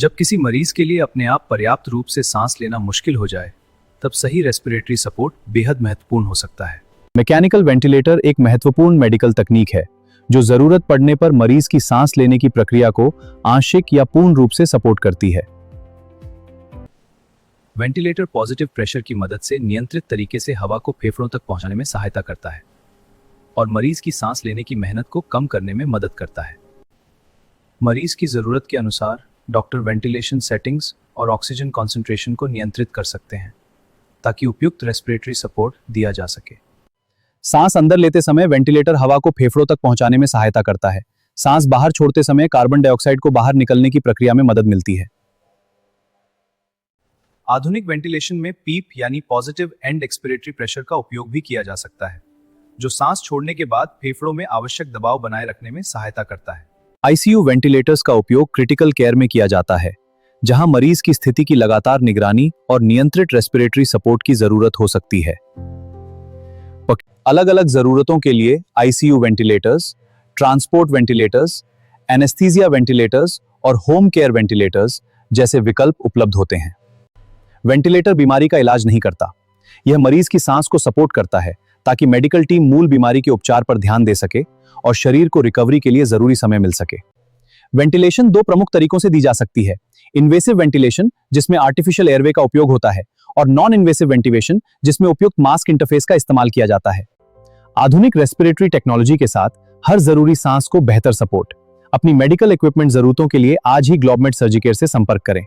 जब किसी मरीज के लिए अपने आप पर्याप्त रूप से सांस लेना मुश्किल हो जाए, तब सही रेस्पिरेटरी सपोर्ट बेहद महत्वपूर्ण हो सकता है। मैकेनिकल वेंटिलेटर एक महत्वपूर्ण मेडिकल तकनीक है जो जरूरत पड़ने पर मरीज की सांस लेने की प्रक्रिया को आंशिक या पूर्ण रूप से सपोर्ट करती है। वेंटिलेटर पॉजिटिव प्रेशर की मदद से नियंत्रित तरीके से हवा को फेफड़ों तक पहुंचाने में सहायता करता है और मरीज की सांस लेने की मेहनत को कम करने में मदद करता है। मरीज की जरूरत के अनुसार डॉक्टर वेंटिलेशन सेटिंग्स और ऑक्सीजन कॉन्सेंट्रेशन को नियंत्रित कर सकते हैं ताकि उपयुक्त रेस्पिरेटरी सपोर्ट दिया जा सके। सांस अंदर लेते समय वेंटिलेटर हवा को फेफड़ों तक पहुंचाने में सहायता करता है। सांस बाहर छोड़ते समय कार्बन डाइऑक्साइड को बाहर निकलने की प्रक्रिया में मदद मिलती है। आधुनिक वेंटिलेशन में पीप यानी पॉजिटिव एंड एक्सपिरेटरी प्रेशर का उपयोग भी किया जा सकता है, जो सांस छोड़ने के बाद फेफड़ों में आवश्यक दबाव बनाए रखने में सहायता करता है। आईसीयू वेंटिलेटर्स का उपयोग क्रिटिकल केयर में किया जाता है, जहां मरीज की स्थिति की लगातार निगरानी और नियंत्रित रेस्पिरेटरी सपोर्ट की जरूरत हो सकती है। अलग अलग जरूरतों के लिए ICU ventilators, transport ventilators, anaesthesia ventilators और होम केयर वेंटिलेटर्स जैसे विकल्प उपलब्ध होते हैं। वेंटिलेटर बीमारी का इलाज नहीं करता, यह मरीज की सांस को सपोर्ट करता है ताकि मेडिकल टीम मूल बीमारी के उपचार पर ध्यान दे सके और शरीर को रिकवरी के लिए जरूरी समय मिल सके। वेंटिलेशन दो प्रमुख तरीकों से दी जा सकती है: इन्वेसिव वेंटिलेशन, जिसमें आर्टिफिशियल एयरवे का उपयोग होता है, और नॉन इन्वेसिव वेंटिलेशन, जिसमें उपयुक्त मास्क इंटरफेस का इस्तेमाल किया जाता है। आधुनिक रेस्पिरेटरी टेक्नोलॉजी के साथ हर जरूरी सांस को बेहतर सपोर्ट। अपनी मेडिकल इक्विपमेंट जरूरतों के लिए आज ही ग्लोबमेड सर्जिकेयर से संपर्क करें।